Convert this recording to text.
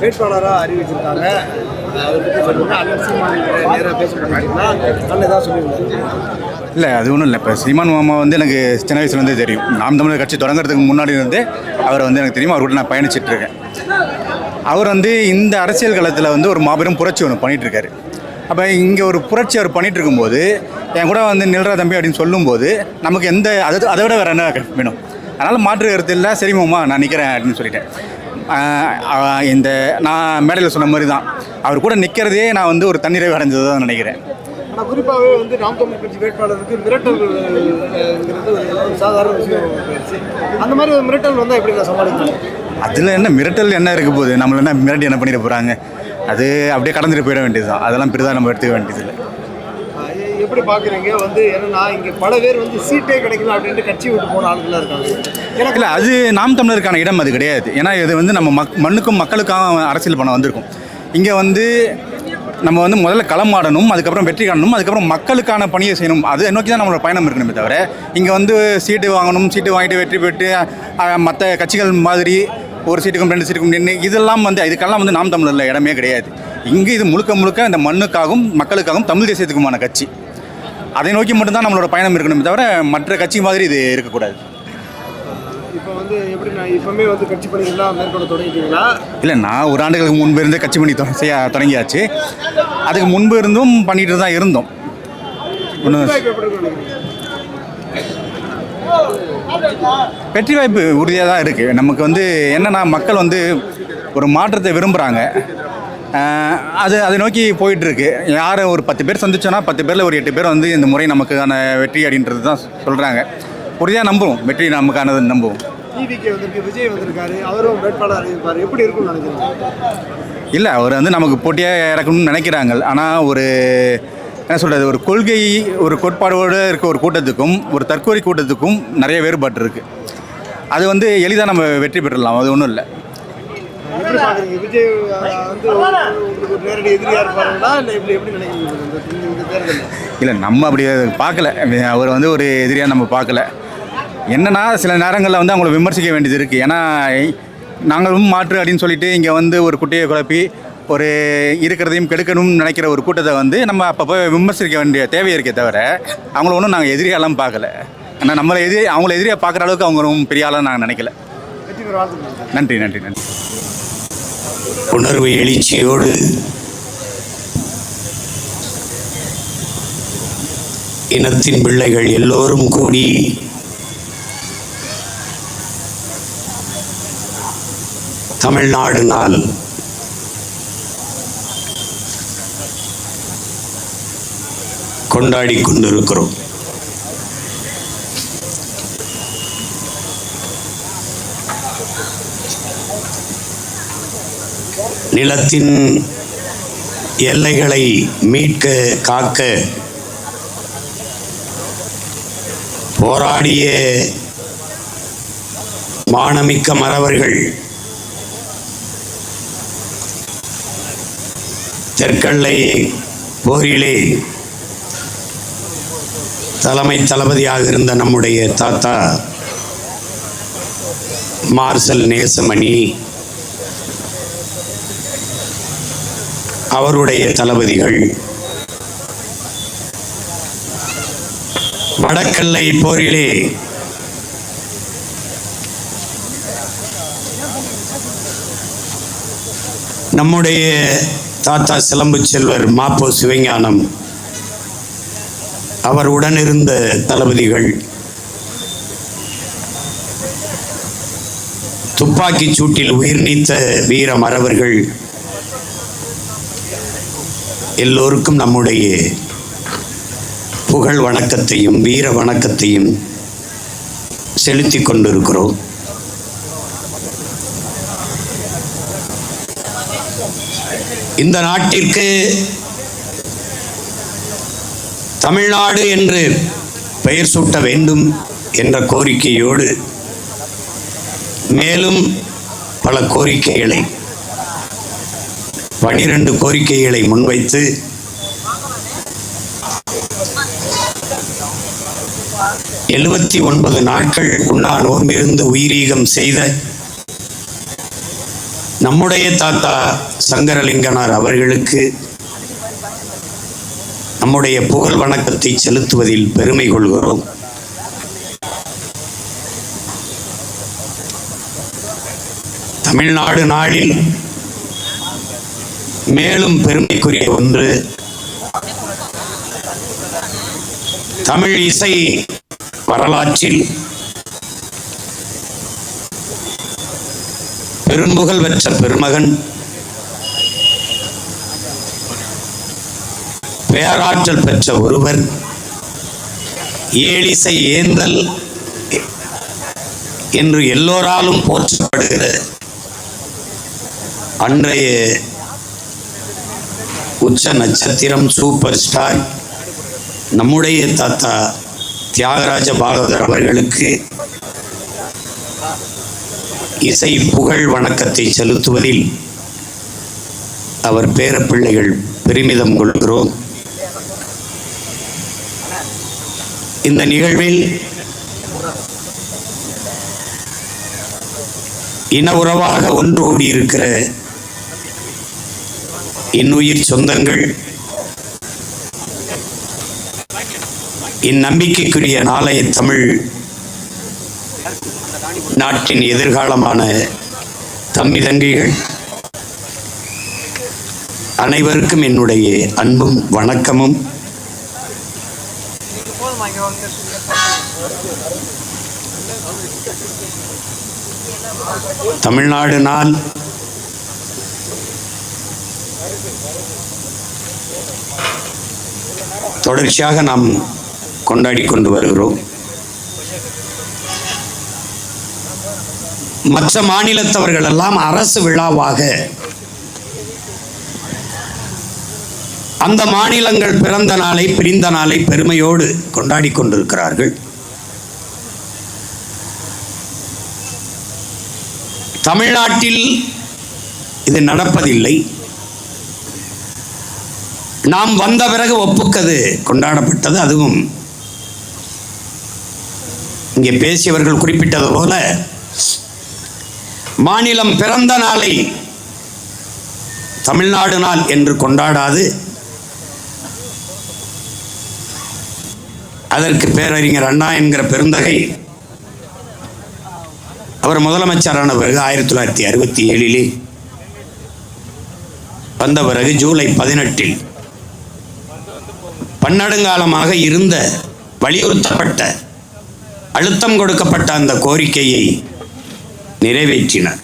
வேட்பாளராக அறிவிச்சிருக்காங்க. அதை பற்றி சொல்லுங்கள். அண்ணன் சீமான் நேராக பேசப்படுறீங்களா? நல்ல ஏதாவது சொல்லியிருந்தாரு? இல்லை, அது ஒன்றும் இல்லை. இப்போ சீமான் மாமா வந்து எனக்கு சின்ன வயசுலேருந்தே தெரியும். நாம் தமிழர் கட்சி தொடங்குறதுக்கு முன்னாடி இருந்து அவர் வந்து எனக்கு தெரியும். அவர் கூட நான் பயணிச்சிட்ருக்கேன். அவர் வந்து இந்த அரசியல் களத்தில் வந்து ஒரு மாபெரும் புரட்சி ஒன்று பண்ணிகிட்ருக்காரு. அப்போ இங்கே ஒரு புரட்சி அவர் பண்ணிகிட்டு இருக்கும்போது என் கூட வந்து நில்றா தம்பி அப்படின்னு சொல்லும்போது நமக்கு அதை விட வேறு என்ன வேணும்? அதனால் மாற்று கருத்து இல்லை. சரி மாமா நான் நிற்கிறேன் அப்படின்னு சொல்லிட்டேன். நான் மேடையில் சொன்ன மாதிரி தான் அவர் கூட நிற்கிறதே நான் வந்து ஒரு தண்ணீரை அடைஞ்சது தான் நினைக்கிறேன். ஆனால் குறிப்பாகவே வந்து நாம் தமிழர் கட்சி வேட்பாளருக்கு மிரட்டல்ங்கிறது ஒரு சாதாரண விஷயம். அந்த மாதிரி ஒரு மிரட்டல் வந்தால் எப்படி நான் சமாளிக்கிறேன்? அதில் என்ன மிரட்டல் என்ன இருக்க போகுது? நம்மள என்ன மிரட்டி என்ன பண்ணிட போகிறாங்க? அது அப்படியே கடந்துட்டு போயிட வேண்டியது தான். அதெல்லாம் பெரிதாக நம்ம எடுத்துக்க வேண்டியதில்லை. எப்படி பார்க்குறீங்க? வந்து ஏன்னா இங்கே பல பேர் வந்து சீட்டே கிடைக்கல அப்படின்ட்டு கட்சி விட்டு போன ஆளுங்களாக இருக்காங்க. இல்லை, அது நாம் தமிழருக்கான இடம் அது கிடையாது. ஏன்னா இது வந்து நம்ம மண்ணுக்கும் மக்களுக்காக அரசியல் பண்ண வந்திருக்கும். இங்கே வந்து நம்ம வந்து முதல்ல களமாடணும், அதுக்கப்புறம் வெற்றி காணணும், அதுக்கப்புறம் மக்களுக்கான பணியை செய்யணும். அதை நோக்கி தான் நம்மளோட பயணம் இருக்கணுமே தவிர இங்கே வந்து சீட்டு வாங்கணும், சீட்டு வாங்கிட்டு வெற்றி பெற்று மற்ற கட்சிகள் மாதிரி ஒரு சீட்டுக்கும் 2 சீட்டுக்கும் நின்று இதெல்லாம் வந்து இதுக்கெல்லாம் வந்து நாம் தமிழரில் இடமே கிடையாது. இங்கே இது முழுக்க முழுக்க இந்த மண்ணுக்காகவும் மக்களுக்காகவும் தமிழ் தேசியத்துக்குமான கட்சி. அதை நோக்கி மட்டும்தான் நம்மளோட பயணம் இருக்கணுமே தவிர மற்ற கட்சி மாதிரி இது இருக்கக்கூடாது. இப்போ வந்து எப்படி நான் இப்போமே வந்து கட்சி பணிகள்லாம் மேற்கொள்ள தொடங்கிட்டீங்களா? இல்லை, நான் ஒரு ஆண்டுகளுக்கு முன்பு இருந்தே கட்சி பணி தொடங்கியாச்சு. அதுக்கு முன்பு இருந்தும் பண்ணிட்டு தான் இருந்தோம். வெற்றி வாய்ப்பு உறுதியாக தான் இருக்குது. நமக்கு வந்து என்னென்னா மக்கள் வந்து ஒரு மாற்றத்தை விரும்புகிறாங்க. அதை நோக்கி போயிட்டுருக்கு. யாரை ஒரு 10 பேர் சந்திச்சோன்னா 10 பேரில் ஒரு 8 பேர் வந்து இந்த முறை நமக்கான வெற்றி அப்படின்றது தான் சொல்கிறாங்க. உறுதியாக நம்புவோம், வெற்றி நமக்கானது நம்புவோம். டிவிக்கு வந்திருக்கு, விஜய் வந்திருக்காரு, அவரும் வேட்பாளர் அறிவிப்பார். எப்படி இருக்கும்னு நினைக்கிறீங்க? இல்லை, அவர் வந்து நமக்கு போட்டியாக இறக்கணும்னு நினைக்கிறாங்க. ஆனால் ஒரு என்ன சொல்கிறது, ஒரு கொள்கை ஒரு கோட்பாடோடு இருக்க ஒரு கூட்டத்துக்கும் ஒரு தற்கொலை கூட்டத்துக்கும் நிறைய வேறுபாடு இருக்குது. அது வந்து எளிதாக நம்ம வெற்றி பெற்றலாம். அது ஒன்றும் இல்லை. எப்படி பார்க்குறீங்க? விஜய் வந்து உங்களுக்கு ஒரு நேரடி எதிரியாக இருப்பாருங்களா? இல்லை எப்படி நினைக்கிறீங்க இந்த தேர்தலில்? இல்லை, நம்ம அப்படி பார்க்கல. அவர் வந்து ஒரு எதிரியாக நம்ம பார்க்கல. என்னென்னா சில நேரங்களில் வந்து அவங்கள விமர்சிக்க வேண்டியது இருக்குது. ஏன்னா நாங்களும் மாற்று அப்படின்னு சொல்லிட்டு இங்கே வந்து ஒரு குட்டையை குழப்பி ஒரு இருக்கிறதையும் கெடுக்கணும்னு நினைக்கிற ஒரு கூட்டத்தை வந்து நம்ம அப்பப்போ விமர்சிக்க வேண்டிய தேவை இருக்கே தவிர அவங்கள ஒன்றும் நாங்கள் எதிரியாலாம் பார்க்கல. ஆனால் அவங்கள எதிரியாக பார்க்குற அளவுக்கு அவங்க ரொம்ப பெரிய ஆளாக நாங்கள் நினைக்கல. நன்றி நன்றி நன்றி. உணர்வு எழுச்சியோடு இனத்தின் பிள்ளைகள் எல்லோரும் கூடி தமிழ்நாடு நாள் கொண்டாடி கொண்டிருக்கிறோம். நிலத்தின் எல்லைகளை மீட்க காக்க போராடிய மானமிக்க மறவர்கள் தெற்கெல்லை போரிலே தலைமை தளபதியாக இருந்த நம்முடைய தாத்தா மார்சல் நேசமணி, அவருடைய தளபதிகள் வடக்கெல்லை போரிலே நம்முடைய தாத்தா சிலம்பு செல்வர் மாப்போ சிவஞானம், அவர் உடனிருந்த தளபதிகள், துப்பாக்கிச் சூட்டில் உயிர் நீத்த வீர மறவர்கள் எல்லோருக்கும் நம்முடைய புகழ் வணக்கத்தையும் வீர வணக்கத்தையும் செலுத்திக் கொண்டிருக்கிறோம். இந்த நாட்டிற்கு தமிழ்நாடு என்று பெயர் சூட்ட வேண்டும் என்ற கோரிக்கையோடு மேலும் பல கோரிக்கைகளை 12 கோரிக்கைகளை முன்வைத்து எழுபத்தி 9 நாட்கள் உண்ணா நோன்பிருந்து உயிரீகம் செய்த நம்முடைய தாத்தா சங்கரலிங்கனார் அவர்களுக்கு நம்முடைய புகழ் வணக்கத்தை செலுத்துவதில் பெருமை கொள்கிறோம். தமிழ்நாடு நாளில் மேலும் பெருமைக்குரிய ஒன்று, தமிழ் இசை வரலாற்றில் பெரும்புகழ் பெற்ற பெருமகன், பேராற்றல் பெற்ற ஒருவர், ஏழிசை ஏந்தல் என்று எல்லோராலும் போற்றப்படுகிற அன்றைய உச்ச நட்சத்திரம், சூப்பர் ஸ்டார் நம்முடைய தாத்தா தியாகராஜ பாகவதர் அவர்களுக்கு இசை புகழ் வணக்கத்தை செலுத்துவதில் அவர் பேரப்பிள்ளைகள் பெருமிதம் கொள்கிறோம். இந்த நிகழ்வில் இன உறவாக ஒன்று கூடியிருக்கிற இன்னுயிர் சொந்தங்கள், இந்நம்பிக்கைக்குரிய நாளைய தமிழ் நாட்டின் எதிர்காலமான தம்பி தங்கைகள் அனைவருக்கும் என்னுடைய அன்பும் வணக்கமும். தமிழ்நாடு நாள் தொடர்ச்சியாக நாம் கொண்டாடி கொண்டு வருகிறோம். மற்ற மாநிலத்தவர்கள் எல்லாம் அரசு விழாவாக அந்த மாநிலங்கள் பிறந்த நாளை, பிரிந்த நாளை பெருமையோடு கொண்டாடி கொண்டிருக்கிறார்கள். தமிழ்நாட்டில் இது நடப்பதில்லை. நாம் வந்த பிறகு ஒப்புக்கது கொண்டாடப்பட்டது. அதுவும் இங்கே பேசியவர்கள் குறிப்பிட்டது போல மாநிலம் பிறந்த நாளை தமிழ்நாடு நாள் என்று கொண்டாடாது, அதற்கு பேரறிஞர் அண்ணா என்கிற பெருந்தகை அவர் முதலமைச்சரான பிறகு 1967 வந்த பிறகு ஜூலை 18 பன்னெடுங்காலமாக இருந்த வலியுறுத்தப்பட்ட, அழுத்தம் கொடுக்கப்பட்ட அந்த கோரிக்கையை நிறைவேற்றினார்.